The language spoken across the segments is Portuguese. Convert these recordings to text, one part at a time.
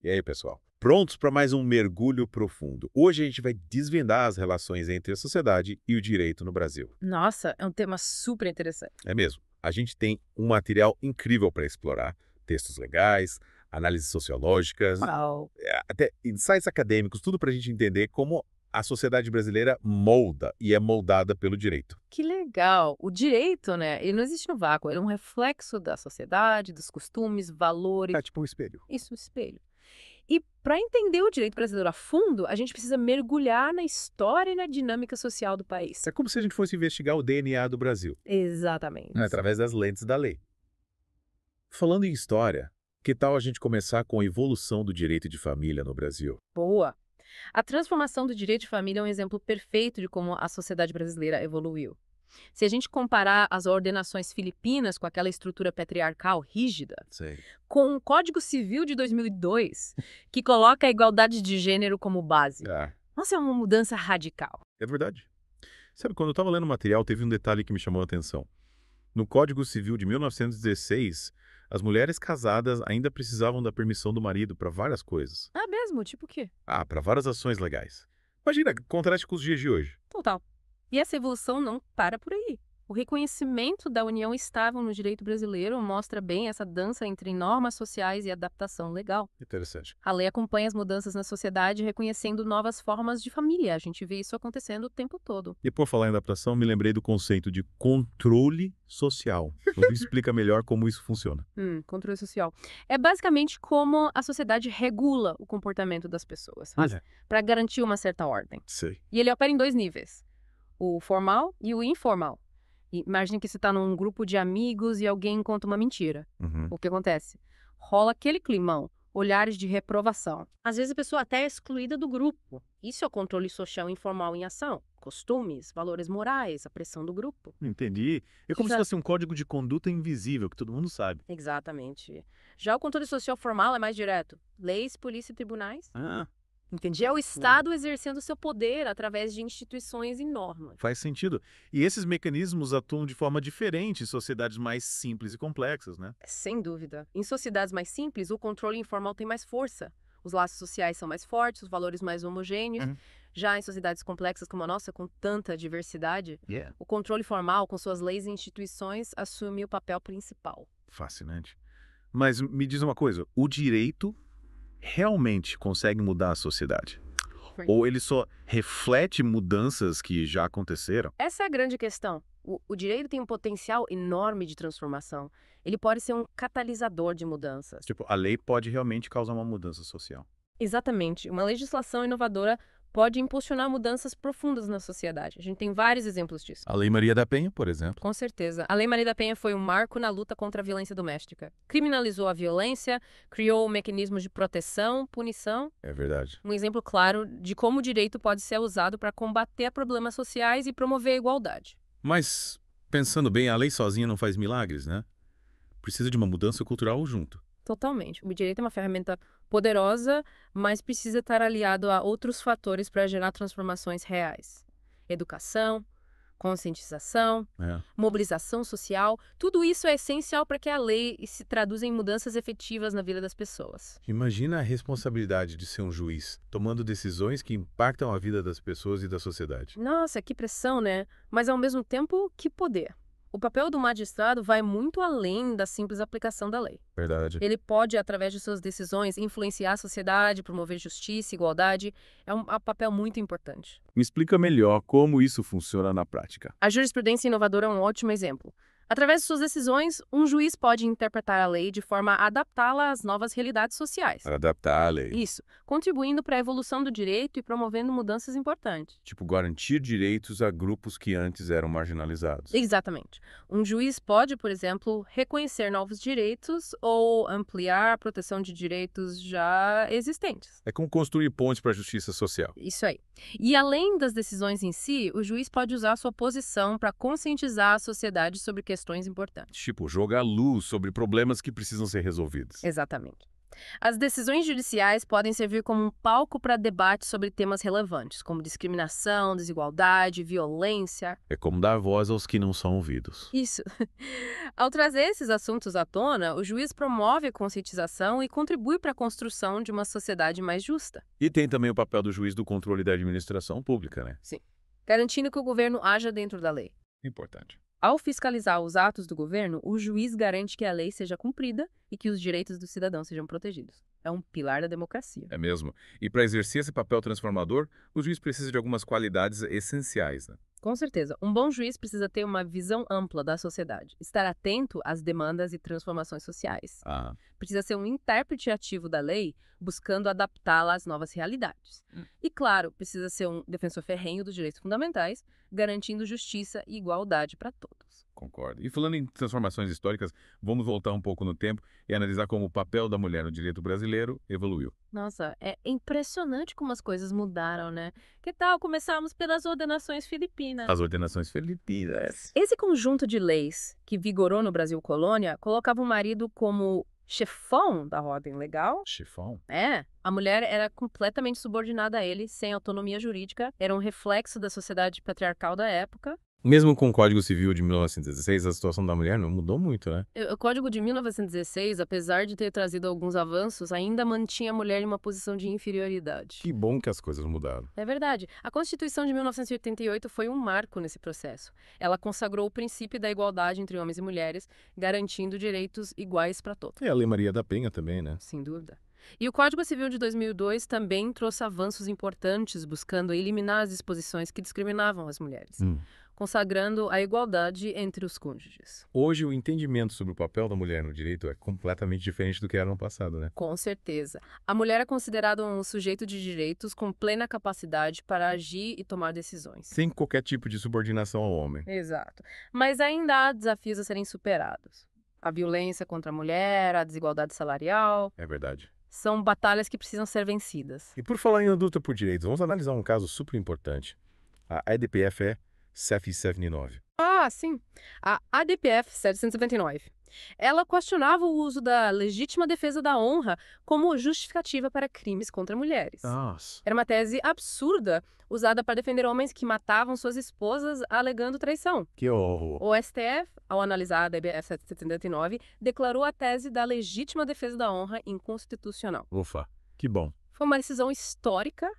E aí, pessoal? Prontos para mais um mergulho profundo? Hoje a gente vai desvendar as relações entre a sociedade e o direito no Brasil. Nossa, é um tema super interessante. É mesmo? A gente tem um material incrível para explorar, textos legais, análises sociológicas, Uau! até insights acadêmicos, tudo para a gente entender como a sociedade brasileira molda e é moldada pelo direito. Que legal! O direito, né, ele não existe no vácuo, ele é um reflexo da sociedade, dos costumes, valores, É tipo um espelho. isso, espelho. E para entender o direito brasileiro a fundo, a gente precisa mergulhar na história e na dinâmica social do país. É como se a gente fosse investigar o DNA do Brasil, né, Exatamente. através das lentes da lei. Falando em história, que tal a gente começar com a evolução do direito de família no Brasil? Boa! A transformação do direito de família é um exemplo perfeito de como a sociedade brasileira evoluiu. Se a gente comparar as ordenações filipinas com aquela estrutura patriarcal rígida, Sei. com o Código Civil de 2002, que coloca a igualdade de gênero como base. Ah, Nossa, é uma mudança radical. é verdade. Sabe, quando eu estava lendo o material, teve um detalhe que me chamou a atenção. No Código Civil de 1916, as mulheres casadas ainda precisavam da permissão do marido para várias coisas. Ah, mesmo? Tipo o quê? Ah, para várias ações legais. Imagina, contraste com os dias de hoje. Total. E essa evolução não para por aí. O reconhecimento da união estável no direito brasileiro mostra bem essa dança entre normas sociais e adaptação legal. Interessante. A lei acompanha as mudanças na sociedade, reconhecendo novas formas de família. A gente vê isso acontecendo o tempo todo. E por falar em adaptação, me lembrei do conceito de controle social. Me explica melhor como isso funciona. Controle social. É basicamente como a sociedade regula o comportamento das pessoas, Olha. para garantir uma certa ordem. Sei. E ele opera em dois níveis, o formal e o informal. Imagine que você está num grupo de amigos e alguém conta uma mentira. Uhum. O que acontece? Rola aquele climão, olhares de reprovação. Às vezes a pessoa até é excluída do grupo. Isso é o controle social informal em ação. Costumes, valores morais, a pressão do grupo. Entendi. É como se fosse um código de conduta invisível, que todo mundo sabe. Exatamente. Já o controle social formal é mais direto. Leis, polícia e tribunais. Ah, Entendi. É o Estado exercendo seu poder através de instituições e normas. faz sentido. E esses mecanismos atuam de forma diferente em sociedades mais simples e complexas, né? Sem dúvida. Em sociedades mais simples, o controle informal tem mais força. Os laços sociais são mais fortes, os valores mais homogêneos. Uhum. Já em sociedades complexas como a nossa, com tanta diversidade, Yeah. o controle formal, com suas leis e instituições, assume o papel principal. Fascinante. Mas me diz uma coisa, o direito realmente consegue mudar a sociedade? Ou ele só reflete mudanças que já aconteceram? Essa é a grande questão. O direito tem um potencial enorme de transformação. Ele pode ser um catalisador de mudanças. Tipo, a lei pode realmente causar uma mudança social. Exatamente. Uma legislação inovadora pode impulsionar mudanças profundas na sociedade. A gente tem vários exemplos disso. A Lei Maria da Penha, por exemplo. Com certeza. A Lei Maria da Penha foi um marco na luta contra a violência doméstica. Criminalizou a violência, criou mecanismos de proteção, punição. É verdade. Um exemplo claro de como o direito pode ser usado para combater problemas sociais e promover a igualdade. Mas, pensando bem, a lei sozinha não faz milagres, né? Precisa de uma mudança cultural junto. Totalmente. O direito é uma ferramenta poderosa, mas precisa estar aliado a outros fatores para gerar transformações reais. Educação, conscientização, É. mobilização social, tudo isso é essencial para que a lei se traduza em mudanças efetivas na vida das pessoas. Imagina a responsabilidade de ser um juiz, tomando decisões que impactam a vida das pessoas e da sociedade. Nossa, que pressão, né? Mas ao mesmo tempo, que poder. O papel do magistrado vai muito além da simples aplicação da lei. Verdade. Ele pode, através de suas decisões, influenciar a sociedade, promover justiça e igualdade. É um papel muito importante. Me explica melhor como isso funciona na prática. A jurisprudência inovadora é um ótimo exemplo. Através de suas decisões, um juiz pode interpretar a lei de forma a adaptá-la às novas realidades sociais. Para adaptar a lei. Isso, contribuindo para a evolução do direito e promovendo mudanças importantes. Tipo, garantir direitos a grupos que antes eram marginalizados. Exatamente. Um juiz pode, por exemplo, reconhecer novos direitos ou ampliar a proteção de direitos já existentes. É como construir pontes para a justiça social. Isso aí. E além das decisões em si, o juiz pode usar sua posição para conscientizar a sociedade sobre questões importantes. Tipo, jogar luz sobre problemas que precisam ser resolvidos. Exatamente. As decisões judiciais podem servir como um palco para debate sobre temas relevantes, como discriminação, desigualdade, violência. É como dar voz aos que não são ouvidos. Isso. Ao trazer esses assuntos à tona, o juiz promove a conscientização e contribui para a construção de uma sociedade mais justa. E tem também o papel do juiz do controle da administração pública, né? Sim. Garantindo que o governo haja dentro da lei. Importante. Ao fiscalizar os atos do governo, o juiz garante que a lei seja cumprida e que os direitos do cidadão sejam protegidos. É um pilar da democracia. É mesmo. E para exercer esse papel transformador, o juiz precisa de algumas qualidades essenciais, né? Com certeza, um bom juiz precisa ter uma visão ampla da sociedade, estar atento às demandas e transformações sociais. Ah, Precisa ser um intérprete ativo da lei, buscando adaptá-la às novas realidades. E, claro, precisa ser um defensor ferrenho dos direitos fundamentais, garantindo justiça e igualdade para todos. concordo. E falando em transformações históricas, vamos voltar um pouco no tempo e analisar como o papel da mulher no direito brasileiro evoluiu. Nossa, é impressionante como as coisas mudaram, né? Que tal começarmos pelas ordenações filipinas? As ordenações filipinas. Esse conjunto de leis que vigorou no Brasil colônia colocava o marido como chefão da ordem legal. Chifão? A mulher era completamente subordinada a ele, sem autonomia jurídica, era um reflexo da sociedade patriarcal da época. Mesmo com o Código Civil de 1916, a situação da mulher não mudou muito, né? O Código de 1916, apesar de ter trazido alguns avanços, ainda mantinha a mulher em uma posição de inferioridade. Que bom que as coisas mudaram. É verdade. A Constituição de 1988 foi um marco nesse processo. Ela consagrou o princípio da igualdade entre homens e mulheres, garantindo direitos iguais para todos. E a Lei Maria da Penha também, né? Sem dúvida. E o Código Civil de 2002 também trouxe avanços importantes, buscando eliminar as disposições que discriminavam as mulheres, consagrando a igualdade entre os cônjuges. Hoje, o entendimento sobre o papel da mulher no direito é completamente diferente do que era no passado, né? Com certeza. A mulher é considerada um sujeito de direitos com plena capacidade para agir e tomar decisões. Sem qualquer tipo de subordinação ao homem. Exato. Mas ainda há desafios a serem superados. A violência contra a mulher, a desigualdade salarial, É verdade. são batalhas que precisam ser vencidas. E por falar em luta por direitos, vamos analisar um caso super importante. A EDPF 779. Ah, sim. A ADPF 799. Ela questionava o uso da legítima defesa da honra como justificativa para crimes contra mulheres. Nossa. Era uma tese absurda usada para defender homens que matavam suas esposas alegando traição. Que horror. O STF, ao analisar a ADPF 779, declarou a tese da legítima defesa da honra inconstitucional. Ufa, que bom. Foi uma decisão histórica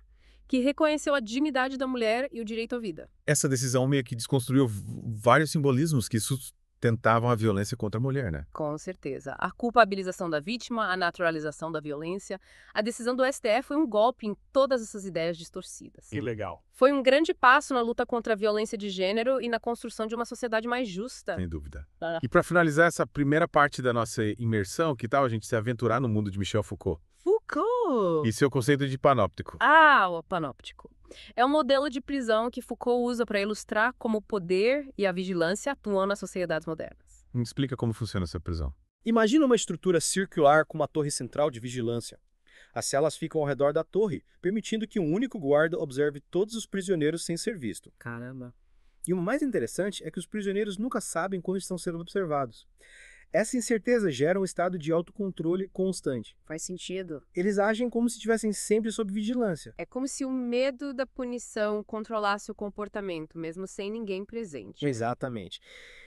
que reconheceu a dignidade da mulher e o direito à vida. Essa decisão meio que desconstruiu vários simbolismos que sustentavam a violência contra a mulher, né? Com certeza. A culpabilização da vítima, a naturalização da violência. A decisão do STF foi um golpe em todas essas ideias distorcidas. Que legal. Foi um grande passo na luta contra a violência de gênero e na construção de uma sociedade mais justa. Sem dúvida. Ah. E para finalizar essa primeira parte da nossa imersão, que tal a gente se aventurar no mundo de Michel Foucault? Foucault! E seu conceito de panóptico? Ah, o panóptico. É um modelo de prisão que Foucault usa para ilustrar como o poder e a vigilância atuam nas sociedades modernas. Me explica como funciona essa prisão. Imagina uma estrutura circular com uma torre central de vigilância. As celas ficam ao redor da torre, permitindo que um único guarda observe todos os prisioneiros sem ser visto. Caramba. E o mais interessante é que os prisioneiros nunca sabem quando estão sendo observados. Essa incerteza gera um estado de autocontrole constante. Faz sentido. Eles agem como se estivessem sempre sob vigilância. É como se o medo da punição controlasse o comportamento, mesmo sem ninguém presente. Exatamente.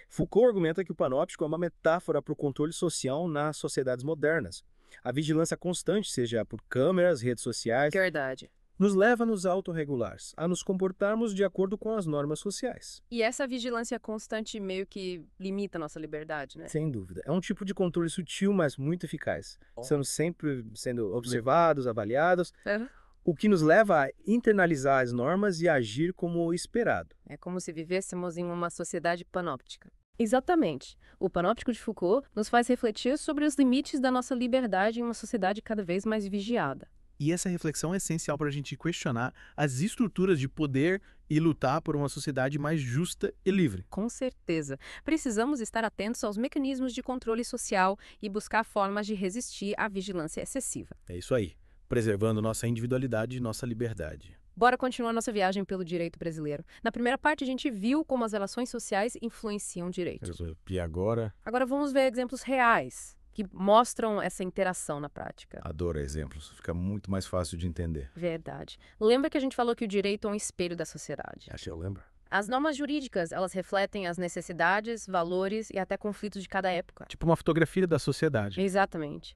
Foucault argumenta que o panóptico é uma metáfora para o controle social nas sociedades modernas. A vigilância constante, seja por câmeras, redes sociais, Verdade. nos leva a nos autorregular, a nos comportarmos de acordo com as normas sociais. E essa vigilância constante meio que limita a nossa liberdade, né? Sem dúvida. É um tipo de controle sutil, mas muito eficaz. Oh. Estamos sempre sendo observados, avaliados, É. o que nos leva a internalizar as normas e agir como esperado. É como se vivêssemos em uma sociedade panóptica. Exatamente. O panóptico de Foucault nos faz refletir sobre os limites da nossa liberdade em uma sociedade cada vez mais vigiada. E essa reflexão é essencial para a gente questionar as estruturas de poder e lutar por uma sociedade mais justa e livre. Com certeza. Precisamos estar atentos aos mecanismos de controle social e buscar formas de resistir à vigilância excessiva. É isso aí, preservando nossa individualidade e nossa liberdade. Bora continuar nossa viagem pelo direito brasileiro. Na primeira parte, a gente viu como as relações sociais influenciam o direito. E agora? Agora vamos ver exemplos reais. que mostram essa interação na prática. Adoro exemplos, fica muito mais fácil de entender. Verdade. Lembra que a gente falou que o direito é um espelho da sociedade? Acho que eu lembro. As normas jurídicas, elas refletem as necessidades, valores e até conflitos de cada época. Tipo uma fotografia da sociedade. Exatamente.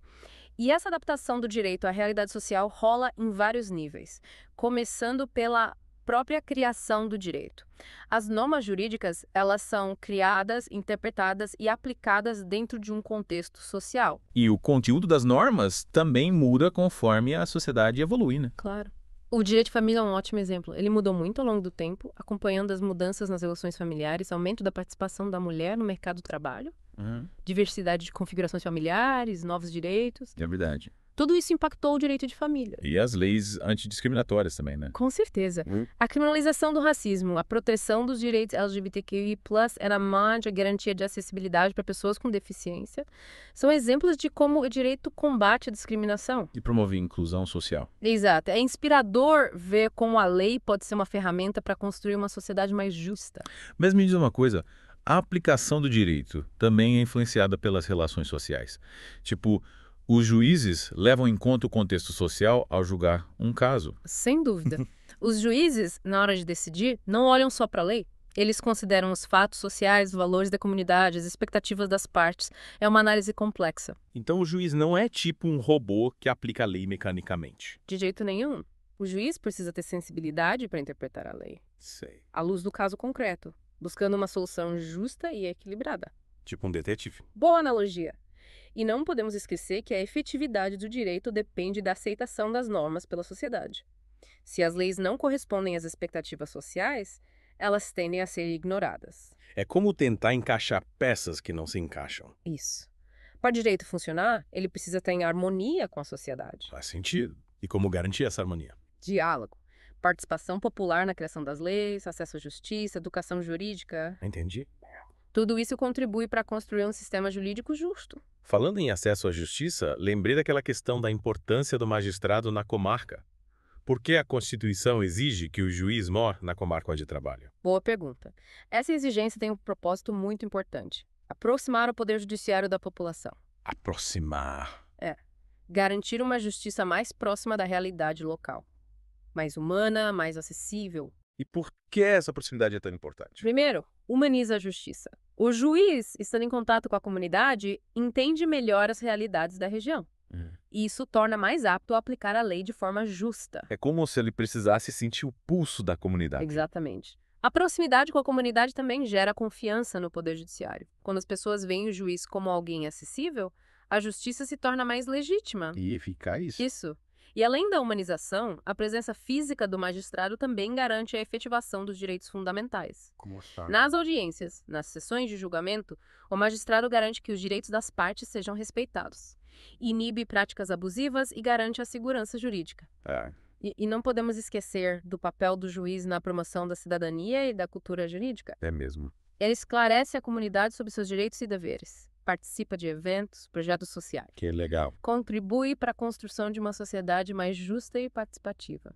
E essa adaptação do direito à realidade social rola em vários níveis, começando pela própria criação do direito. As normas jurídicas, elas são criadas, interpretadas e aplicadas dentro de um contexto social. E o conteúdo das normas também muda conforme a sociedade evolui, né? Claro. O direito de família é um ótimo exemplo. Ele mudou muito ao longo do tempo, acompanhando as mudanças nas relações familiares, aumento da participação da mulher no mercado do trabalho, diversidade de configurações familiares, novos direitos. É verdade. Tudo isso impactou o direito de família. E as leis antidiscriminatórias também, né? Com certeza. A criminalização do racismo, a proteção dos direitos LGBTQI+, era mais a garantia de acessibilidade para pessoas com deficiência, são exemplos de como o direito combate a discriminação. E promover inclusão social. Exato. É inspirador ver como a lei pode ser uma ferramenta para construir uma sociedade mais justa. Mas me diz uma coisa, a aplicação do direito também é influenciada pelas relações sociais. Tipo, os juízes levam em conta o contexto social ao julgar um caso. Sem dúvida. Os juízes, na hora de decidir, não olham só para a lei. Eles consideram os fatos sociais, valores da comunidade, as expectativas das partes. É uma análise complexa. Então o juiz não é tipo um robô que aplica a lei mecanicamente. De jeito nenhum. O juiz precisa ter sensibilidade para interpretar a lei, Sei. à luz do caso concreto, buscando uma solução justa e equilibrada. Tipo um detetive. Boa analogia! E não podemos esquecer que a efetividade do direito depende da aceitação das normas pela sociedade. Se as leis não correspondem às expectativas sociais, elas tendem a ser ignoradas. É como tentar encaixar peças que não se encaixam. Isso. Para o direito funcionar, ele precisa estar em harmonia com a sociedade. Faz sentido. E como garantir essa harmonia? Diálogo, participação popular na criação das leis, acesso à justiça, educação jurídica. Entendi. Tudo isso contribui para construir um sistema jurídico justo. Falando em acesso à justiça, lembrei daquela questão da importância do magistrado na comarca. Por que a Constituição exige que o juiz mora na comarca onde trabalha? Boa pergunta. Essa exigência tem um propósito muito importante: aproximar o poder judiciário da população. Aproximar. Garantir uma justiça mais próxima da realidade local. Mais humana, mais acessível. E por que essa proximidade é tão importante? Primeiro, humaniza a justiça. O juiz, estando em contato com a comunidade, entende melhor as realidades da região. E isso torna mais apto a aplicar a lei de forma justa. É como se ele precisasse sentir o pulso da comunidade. Exatamente. A proximidade com a comunidade também gera confiança no poder judiciário. Quando as pessoas veem o juiz como alguém acessível, a justiça se torna mais legítima. E eficaz. Isso. E além da humanização, a presença física do magistrado também garante a efetivação dos direitos fundamentais. Nas audiências, nas sessões de julgamento, o magistrado garante que os direitos das partes sejam respeitados. Inibe práticas abusivas e garante a segurança jurídica. E não podemos esquecer do papel do juiz na promoção da cidadania e da cultura jurídica. É mesmo. Ele esclarece a comunidade sobre seus direitos e deveres, participa de eventos, projetos sociais, Que legal. contribui para a construção de uma sociedade mais justa e participativa.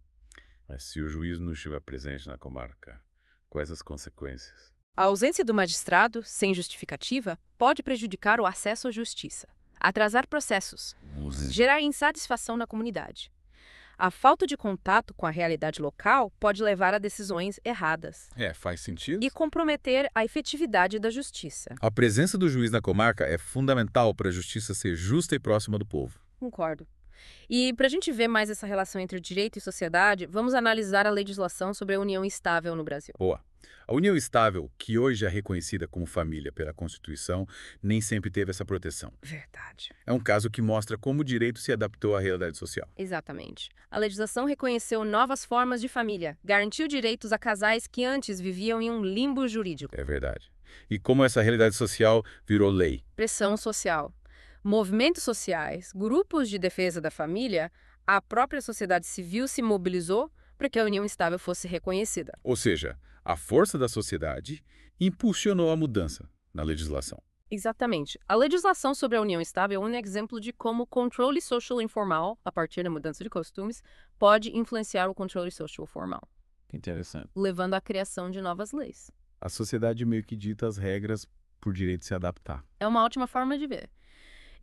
Mas se o juiz não estiver presente na comarca, quais as consequências? A ausência do magistrado, sem justificativa, pode prejudicar o acesso à justiça, atrasar processos, gerar insatisfação na comunidade. A falta de contato com a realidade local pode levar a decisões erradas Faz sentido. e comprometer a efetividade da justiça. A presença do juiz na comarca é fundamental para a justiça ser justa e próxima do povo. Concordo. E para a gente ver mais essa relação entre direito e sociedade, vamos analisar a legislação sobre a união estável no Brasil. Boa. A união estável, que hoje é reconhecida como família pela Constituição, nem sempre teve essa proteção. Verdade. É um caso que mostra como o direito se adaptou à realidade social. Exatamente. A legislação reconheceu novas formas de família, garantiu direitos a casais que antes viviam em um limbo jurídico. É verdade. E como essa realidade social virou lei. Pressão social. Movimentos sociais, grupos de defesa da família, a própria sociedade civil se mobilizou para que a união estável fosse reconhecida. Ou seja, a força da sociedade impulsionou a mudança na legislação. Exatamente. A legislação sobre a união estável é um exemplo de como o controle social informal, a partir da mudança de costumes, pode influenciar o controle social formal, Interessante. levando à criação de novas leis. A sociedade meio que dita as regras por direito de se adaptar. É uma ótima forma de ver.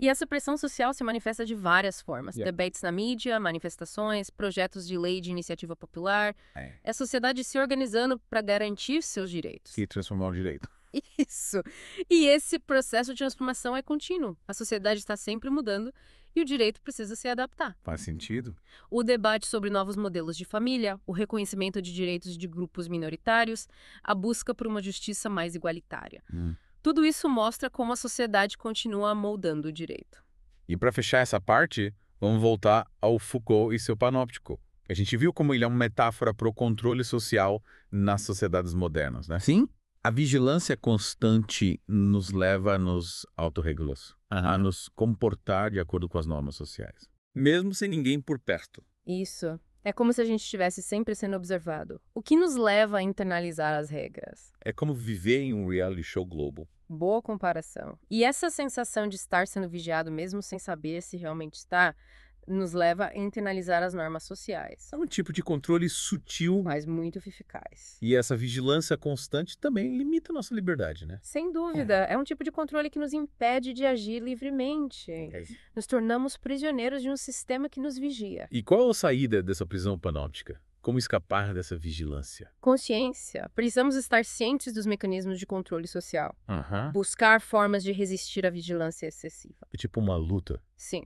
E essa pressão social se manifesta de várias formas. Debates na mídia, manifestações, projetos de lei de iniciativa popular. É a sociedade se organizando para garantir seus direitos. E transformar o direito. Isso. E esse processo de transformação é contínuo. A sociedade está sempre mudando e o direito precisa se adaptar. Faz sentido. O debate sobre novos modelos de família, o reconhecimento de direitos de grupos minoritários, a busca por uma justiça mais igualitária. Tudo isso mostra como a sociedade continua moldando o direito. E para fechar essa parte, vamos voltar ao Foucault e seu panóptico. A gente viu como ele é uma metáfora para o controle social nas sociedades modernas, né? Sim. A vigilância constante nos leva a nos autorregular, a nos comportar de acordo com as normas sociais. Mesmo sem ninguém por perto. Isso. É como se a gente estivesse sempre sendo observado. O que nos leva a internalizar as regras? É como viver em um reality show global. Boa comparação. E essa sensação de estar sendo vigiado mesmo sem saber se realmente está, nos leva a internalizar as normas sociais. É um tipo de controle sutil, mas muito eficaz. E essa vigilância constante também limita a nossa liberdade, né? Sem dúvida. É um tipo de controle que nos impede de agir livremente. Nos tornamos prisioneiros de um sistema que nos vigia. E qual a saída dessa prisão panóptica? Como escapar dessa vigilância? Consciência. Precisamos estar cientes dos mecanismos de controle social. Buscar formas de resistir à vigilância excessiva. É tipo uma luta. Sim.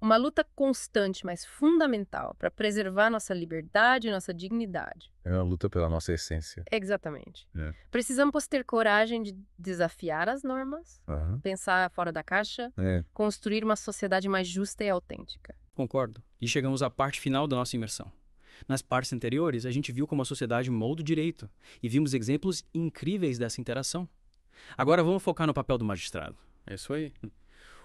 Uma luta constante, mas fundamental, para preservar nossa liberdade e nossa dignidade. É uma luta pela nossa essência. Exatamente. Precisamos ter coragem de desafiar as normas, pensar fora da caixa, construir uma sociedade mais justa e autêntica. Concordo. E chegamos à parte final da nossa imersão. Nas partes anteriores, a gente viu como a sociedade molda o direito e vimos exemplos incríveis dessa interação. Agora vamos focar no papel do magistrado. É isso aí.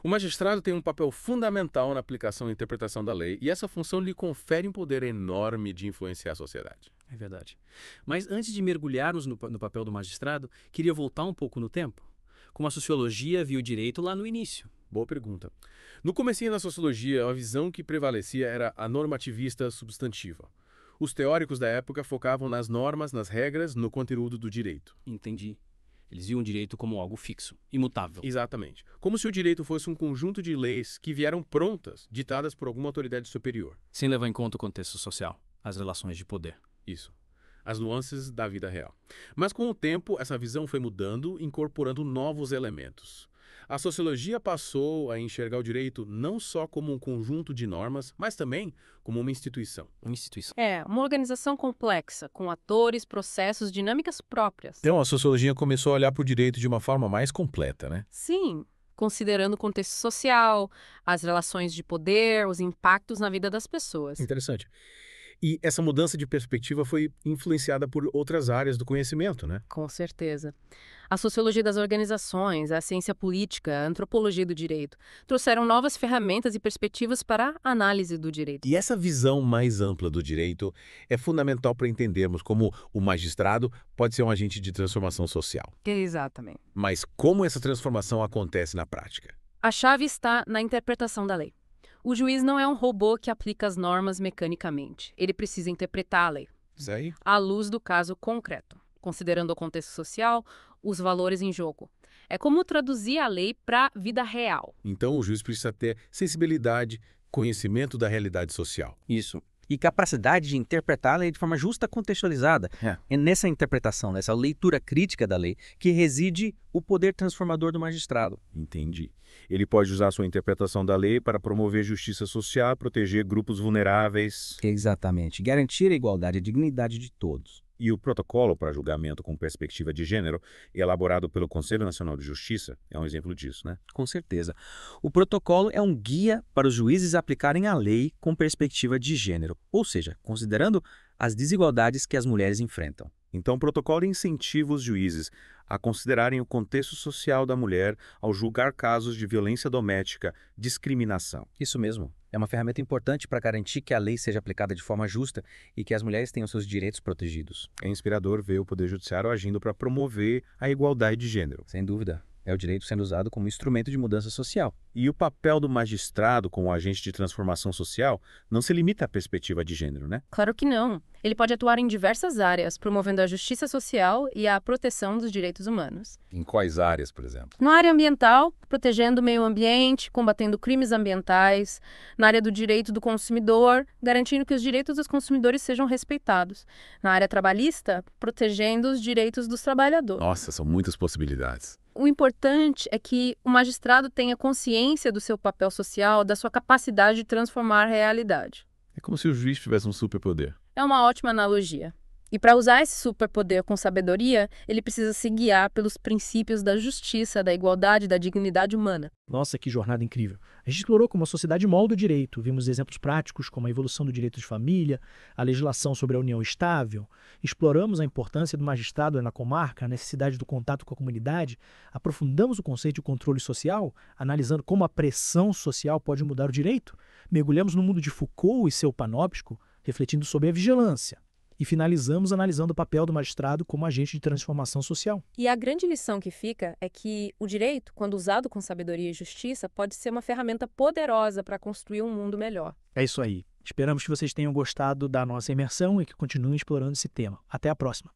O magistrado tem um papel fundamental na aplicação e interpretação da lei, e essa função lhe confere um poder enorme de influenciar a sociedade. É verdade. Mas antes de mergulharmos no papel do magistrado, queria voltar um pouco no tempo. Como a sociologia viu o direito lá no início? Boa pergunta. No comecinho da sociologia, a visão que prevalecia era a normativista substantiva. Os teóricos da época focavam nas normas, nas regras, no conteúdo do direito. Entendi. Eles viam o direito como algo fixo, imutável. Exatamente. Como se o direito fosse um conjunto de leis que vieram prontas, ditadas por alguma autoridade superior. Sem levar em conta o contexto social, as relações de poder. Isso. As nuances da vida real. Mas com o tempo, essa visão foi mudando, incorporando novos elementos. A sociologia passou a enxergar o direito não só como um conjunto de normas, mas também como uma instituição. Uma instituição. É, uma organização complexa, com atores, processos, dinâmicas próprias. Então, a sociologia começou a olhar para o direito de uma forma mais completa, né? Sim, considerando o contexto social, as relações de poder, os impactos na vida das pessoas. Interessante. E essa mudança de perspectiva foi influenciada por outras áreas do conhecimento, né? Com certeza. A sociologia das organizações, a ciência política, a antropologia do direito trouxeram novas ferramentas e perspectivas para a análise do direito. E essa visão mais ampla do direito é fundamental para entendermos como o magistrado pode ser um agente de transformação social. Exatamente. Mas como essa transformação acontece na prática? A chave está na interpretação da lei. O juiz não é um robô que aplica as normas mecanicamente. Ele precisa interpretar a lei. Isso aí? À luz do caso concreto, considerando o contexto social, os valores em jogo. É como traduzir a lei para a vida real. Então o juiz precisa ter sensibilidade, conhecimento da realidade social. Isso. E capacidade de interpretar a lei de forma justa, contextualizada. É nessa interpretação, nessa leitura crítica da lei, que reside o poder transformador do magistrado. Entendi. Ele pode usar sua interpretação da lei para promover justiça social, proteger grupos vulneráveis. Exatamente. Garantir a igualdade e a dignidade de todos. E o protocolo para julgamento com perspectiva de gênero, elaborado pelo Conselho Nacional de Justiça, é um exemplo disso, né? Com certeza. O protocolo é um guia para os juízes aplicarem a lei com perspectiva de gênero, ou seja, considerando as desigualdades que as mulheres enfrentam. Então, o protocolo incentiva os juízes a considerarem o contexto social da mulher ao julgar casos de violência doméstica, discriminação. Isso mesmo. É uma ferramenta importante para garantir que a lei seja aplicada de forma justa e que as mulheres tenham seus direitos protegidos. É inspirador ver o Poder Judiciário agindo para promover a igualdade de gênero. Sem dúvida. É o direito sendo usado como instrumento de mudança social. E o papel do magistrado como agente de transformação social não se limita à perspectiva de gênero, né? Claro que não. Ele pode atuar em diversas áreas, promovendo a justiça social e a proteção dos direitos humanos. Em quais áreas, por exemplo? Na área ambiental, protegendo o meio ambiente, combatendo crimes ambientais. Na área do direito do consumidor, garantindo que os direitos dos consumidores sejam respeitados. Na área trabalhista, protegendo os direitos dos trabalhadores. Nossa, são muitas possibilidades. O importante é que o magistrado tenha consciência do seu papel social, da sua capacidade de transformar a realidade. É como se o juiz tivesse um superpoder. É uma ótima analogia. E para usar esse superpoder com sabedoria, ele precisa se guiar pelos princípios da justiça, da igualdade e da dignidade humana. Nossa, que jornada incrível. A gente explorou como a sociedade molda o direito. Vimos exemplos práticos como a evolução do direito de família, a legislação sobre a união estável. Exploramos a importância do magistrado na comarca, a necessidade do contato com a comunidade. Aprofundamos o conceito de controle social, analisando como a pressão social pode mudar o direito. Mergulhamos no mundo de Foucault e seu panóptico, refletindo sobre a vigilância. E finalizamos analisando o papel do magistrado como agente de transformação social. E a grande lição que fica é que o direito, quando usado com sabedoria e justiça, pode ser uma ferramenta poderosa para construir um mundo melhor. É isso aí. Esperamos que vocês tenham gostado da nossa imersão e que continuem explorando esse tema. Até a próxima.